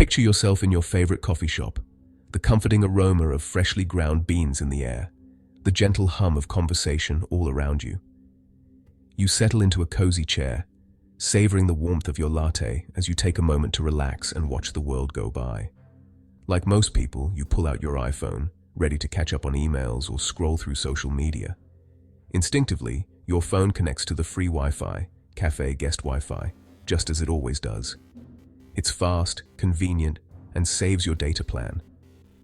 Picture yourself in your favorite coffee shop, the comforting aroma of freshly ground beans in the air, the gentle hum of conversation all around you. You settle into a cozy chair, savoring the warmth of your latte as you take a moment to relax and watch the world go by. Like most people, you pull out your iPhone, ready to catch up on emails or scroll through social media. Instinctively, your phone connects to the free Wi-Fi, cafe guest Wi-Fi, just as it always does. It's fast, convenient, and saves your data plan.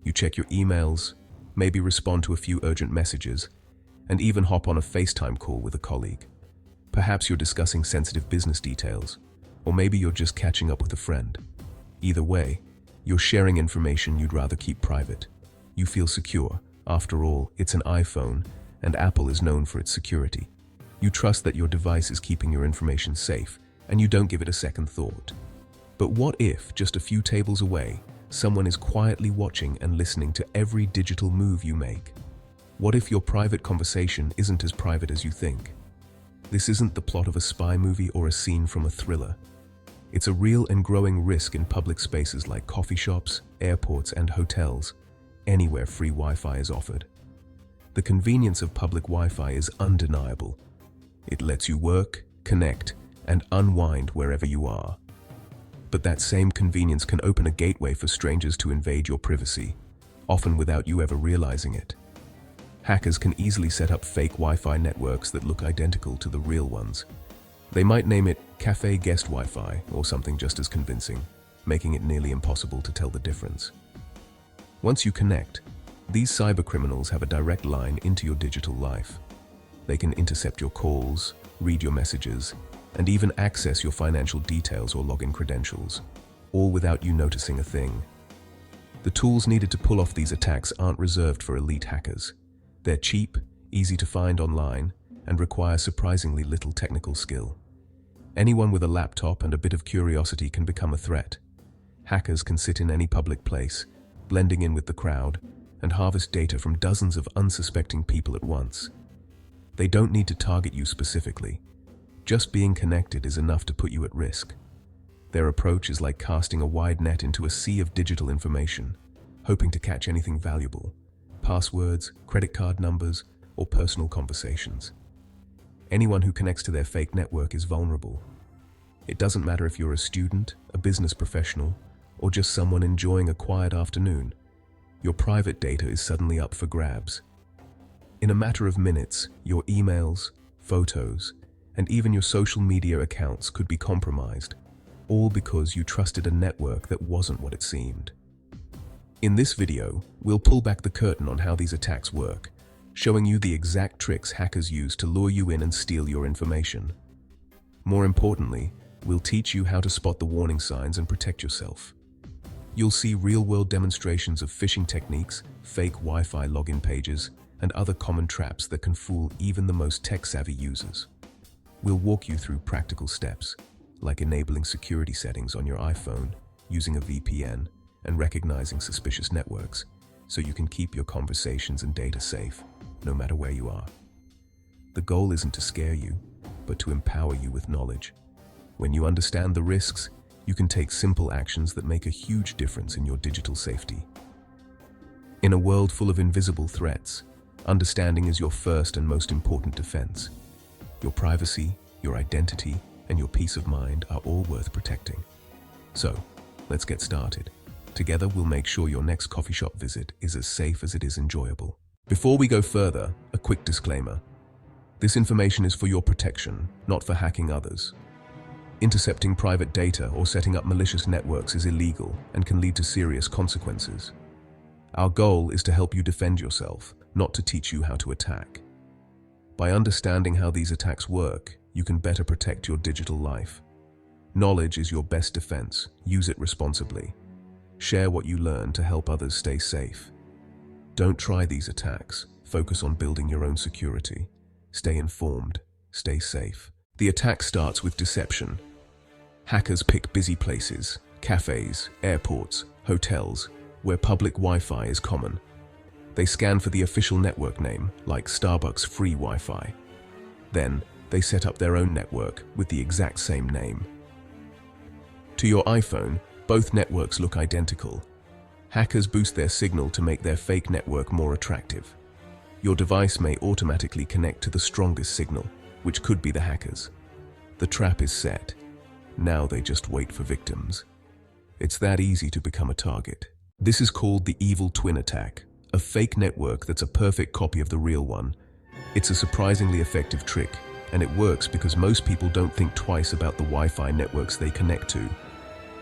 You check your emails, maybe respond to a few urgent messages, and even hop on a FaceTime call with a colleague. Perhaps you're discussing sensitive business details, or maybe you're just catching up with a friend. Either way, you're sharing information you'd rather keep private. You feel secure. After all, it's an iPhone, and Apple is known for its security. You trust that your device is keeping your information safe, and you don't give it a second thought. But what if, just a few tables away, someone is quietly watching and listening to every digital move you make? What if your private conversation isn't as private as you think? This isn't the plot of a spy movie or a scene from a thriller. It's a real and growing risk in public spaces like coffee shops, airports, and hotels, anywhere free Wi-Fi is offered. The convenience of public Wi-Fi is undeniable. It lets you work, connect, and unwind wherever you are. But that same convenience can open a gateway for strangers to invade your privacy, often without you ever realizing it. Hackers can easily set up fake Wi-Fi networks that look identical to the real ones. They might name it Cafe Guest Wi-Fi or something just as convincing, making it nearly impossible to tell the difference. Once you connect, these cybercriminals have a direct line into your digital life. They can intercept your calls, read your messages, and even access your financial details or login credentials, all without you noticing a thing. The tools needed to pull off these attacks aren't reserved for elite hackers. They're cheap, easy to find online, and require surprisingly little technical skill. Anyone with a laptop and a bit of curiosity can become a threat. Hackers can sit in any public place, blending in with the crowd, and harvest data from dozens of unsuspecting people at once. They don't need to target you specifically. Just being connected is enough to put you at risk. Their approach is like casting a wide net into a sea of digital information, hoping to catch anything valuable: passwords, credit card numbers, or personal conversations. Anyone who connects to their fake network is vulnerable. It doesn't matter if you're a student, a business professional, or just someone enjoying a quiet afternoon. Your private data is suddenly up for grabs. In a matter of minutes, your emails, photos, and even your social media accounts could be compromised, all because you trusted a network that wasn't what it seemed. In this video, we'll pull back the curtain on how these attacks work, showing you the exact tricks hackers use to lure you in and steal your information. More importantly, we'll teach you how to spot the warning signs and protect yourself. You'll see real-world demonstrations of phishing techniques, fake Wi-Fi login pages, and other common traps that can fool even the most tech-savvy users. We'll walk you through practical steps, like enabling security settings on your iPhone, using a VPN, and recognizing suspicious networks, so you can keep your conversations and data safe, no matter where you are. The goal isn't to scare you, but to empower you with knowledge. When you understand the risks, you can take simple actions that make a huge difference in your digital safety. In a world full of invisible threats, understanding is your first and most important defense. Your privacy, your identity, and your peace of mind are all worth protecting. So, let's get started. Together, we'll make sure your next coffee shop visit is as safe as it is enjoyable. Before we go further, a quick disclaimer. This information is for your protection, not for hacking others. Intercepting private data or setting up malicious networks is illegal and can lead to serious consequences. Our goal is to help you defend yourself, not to teach you how to attack. By understanding how these attacks work, you can better protect your digital life. Knowledge is your best defense. Use it responsibly. Share what you learn to help others stay safe. Don't try these attacks. Focus on building your own security. Stay informed. Stay safe. The attack starts with deception. Hackers pick busy places, cafes, airports, hotels, where public Wi-Fi is common. They scan for the official network name, like Starbucks free Wi-Fi. Then, they set up their own network with the exact same name. To your iPhone, Both networks look identical. Hackers boost their signal to make their fake network more attractive. Your device may automatically connect to the strongest signal, which could be the hackers. The trap is set. Now they just wait for victims. It's that easy to become a target. This is called the evil twin attack, a fake network that's a perfect copy of the real one. It's a surprisingly effective trick, and it works because most people don't think twice about the Wi-Fi networks they connect to.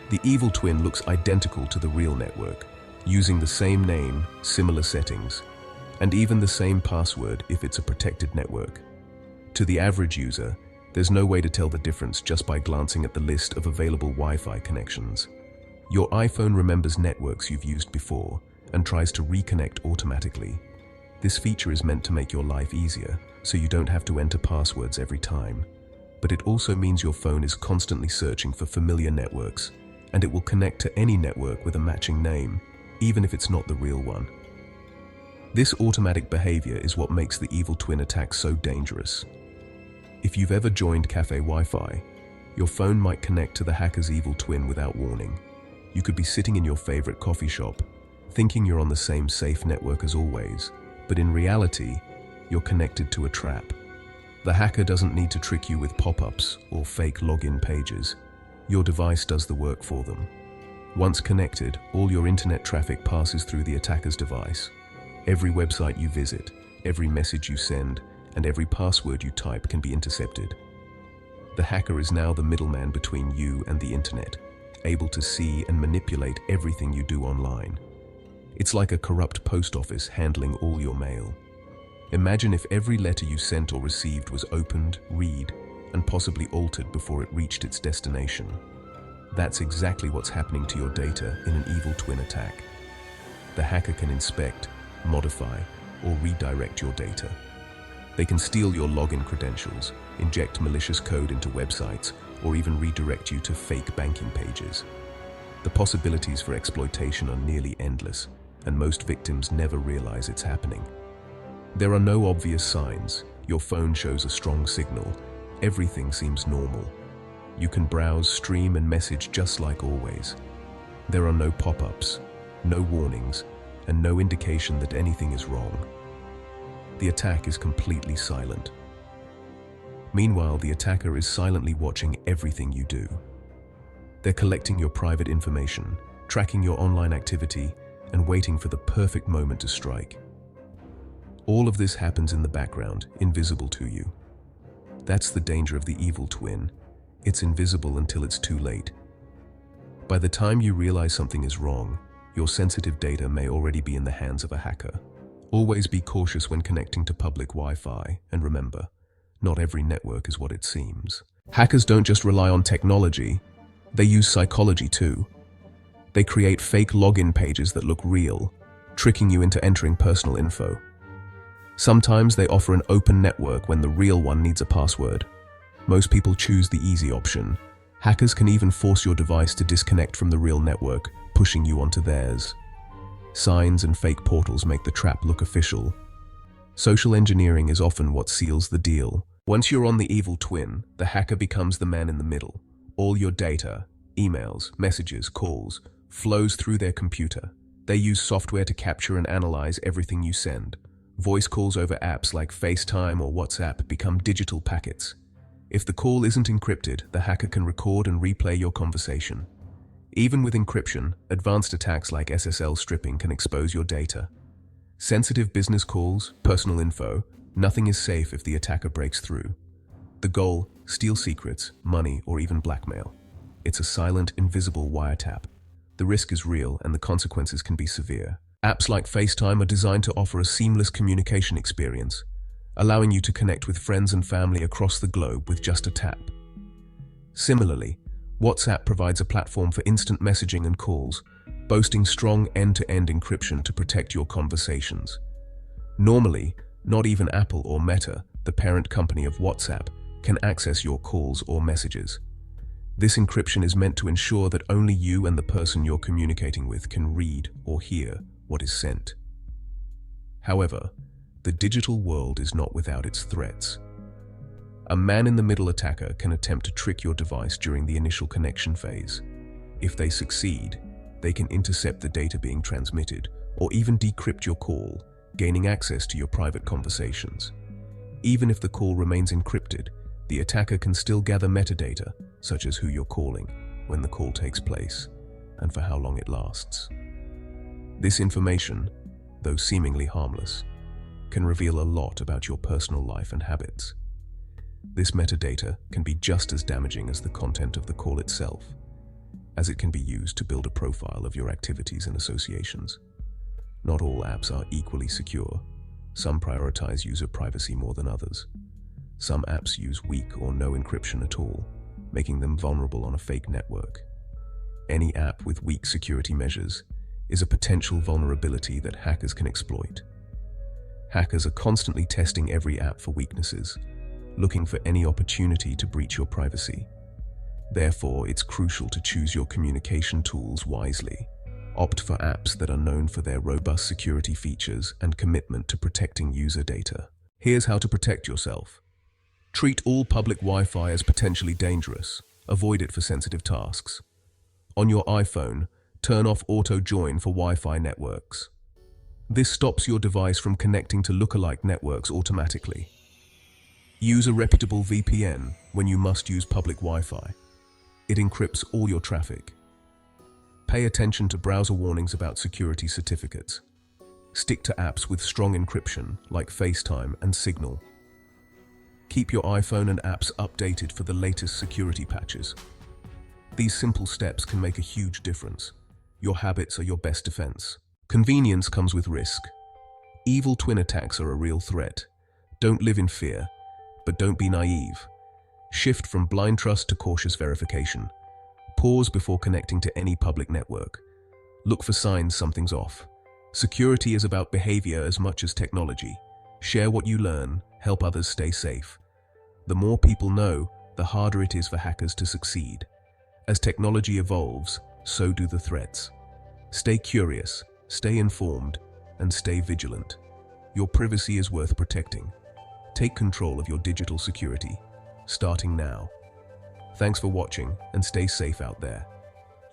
The evil twin looks identical to the real network, using the same name, similar settings, and even the same password if it's a protected network. To the average user, there's no way to tell the difference just by glancing at the list of available Wi-Fi connections. Your iPhone remembers networks you've used before and tries to reconnect automatically. This feature is meant to make your life easier, so you don't have to enter passwords every time. But it also means your phone is constantly searching for familiar networks, and it will connect to any network with a matching name, even if it's not the real one. This automatic behavior is what makes the evil twin attack so dangerous. If you've ever joined cafe Wi-Fi, your phone might connect to the hacker's evil twin without warning. You could be sitting in your favorite coffee shop, thinking you're on the same safe network as always, but in reality, you're connected to a trap. The hacker doesn't need to trick you with pop-ups or fake login pages. Your device does the work for them. Once connected, all your internet traffic passes through the attacker's device. Every website you visit, every message you send, and every password you type can be intercepted. The hacker is now the middleman between you and the internet, able to see and manipulate everything you do online. It's like a corrupt post office handling all your mail. Imagine if every letter you sent or received was opened, read, and possibly altered before it reached its destination. That's exactly what's happening to your data in an evil twin attack. The hacker can inspect, modify, or redirect your data. They can steal your login credentials, inject malicious code into websites, or even redirect you to fake banking pages. The possibilities for exploitation are nearly endless, and most victims never realize it's happening. There are no obvious signs. Your phone shows a strong signal. Everything seems normal. You can browse, stream, and message just like always. There are no pop-ups, no warnings, and no indication that anything is wrong. The attack is completely silent. Meanwhile, the attacker is silently watching everything you do. They're collecting your private information, tracking your online activity, and waiting for the perfect moment to strike. All of this happens in the background, invisible to you. That's the danger of the evil twin. It's invisible until it's too late. By the time you realize something is wrong, your sensitive data may already be in the hands of a hacker. Always be cautious when connecting to public Wi-Fi, and remember, not every network is what it seems. Hackers don't just rely on technology, they use psychology too. They create fake login pages that look real, tricking you into entering personal info. Sometimes they offer an open network when the real one needs a password. Most people choose the easy option. Hackers can even force your device to disconnect from the real network, pushing you onto theirs. Signs and fake portals make the trap look official. Social engineering is often what seals the deal. Once you're on the evil twin, the hacker becomes the man in the middle. All your data, emails, messages, calls, flows through their computer. They use software to capture and analyze everything you send. Voice calls over apps like FaceTime or WhatsApp become digital packets. If the call isn't encrypted, the hacker can record and replay your conversation. Even with encryption, advanced attacks like SSL stripping can expose your data. Sensitive business calls, personal info, nothing is safe if the attacker breaks through. The goal, steal secrets, money, or even blackmail. It's a silent, invisible wiretap. The risk is real and the consequences can be severe. Apps like FaceTime are designed to offer a seamless communication experience, allowing you to connect with friends and family across the globe with just a tap. Similarly, WhatsApp provides a platform for instant messaging and calls, boasting strong end-to-end encryption to protect your conversations. Normally, not even Apple or Meta, the parent company of WhatsApp, can access your calls or messages. This encryption is meant to ensure that only you and the person you're communicating with can read or hear what is sent. However, the digital world is not without its threats. A man-in-the-middle attacker can attempt to trick your device during the initial connection phase. If they succeed, they can intercept the data being transmitted or even decrypt your call, gaining access to your private conversations. Even if the call remains encrypted, the attacker can still gather metadata, such as who you're calling, when the call takes place, and for how long it lasts. This information, though seemingly harmless, can reveal a lot about your personal life and habits. This metadata can be just as damaging as the content of the call itself, as it can be used to build a profile of your activities and associations. Not all apps are equally secure. Some prioritize user privacy more than others. Some apps use weak or no encryption at all, making them vulnerable on a fake network. Any app with weak security measures is a potential vulnerability that hackers can exploit. Hackers are constantly testing every app for weaknesses, looking for any opportunity to breach your privacy. Therefore, it's crucial to choose your communication tools wisely. Opt for apps that are known for their robust security features and commitment to protecting user data. Here's how to protect yourself. Treat all public Wi-Fi as potentially dangerous. Avoid it for sensitive tasks. On your iPhone, turn off auto join for Wi-Fi networks. This stops your device from connecting to lookalike networks automatically. Use a reputable VPN when you must use public Wi-Fi. It encrypts all your traffic. Pay attention to browser warnings about security certificates. Stick to apps with strong encryption like FaceTime and Signal. Keep your iPhone and apps updated for the latest security patches. These simple steps can make a huge difference. Your habits are your best defense. Convenience comes with risk. Evil twin attacks are a real threat. Don't live in fear, but don't be naive. Shift from blind trust to cautious verification. Pause before connecting to any public network. Look for signs something's off. Security is about behavior as much as technology. Share what you learn, help others stay safe. The more people know, the harder it is for hackers to succeed. As technology evolves, so do the threats. Stay curious, stay informed, and stay vigilant. Your privacy is worth protecting. Take control of your digital security, starting now. Thanks for watching, and stay safe out there.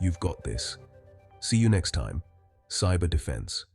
You've got this. See you next time. Cyber Defense.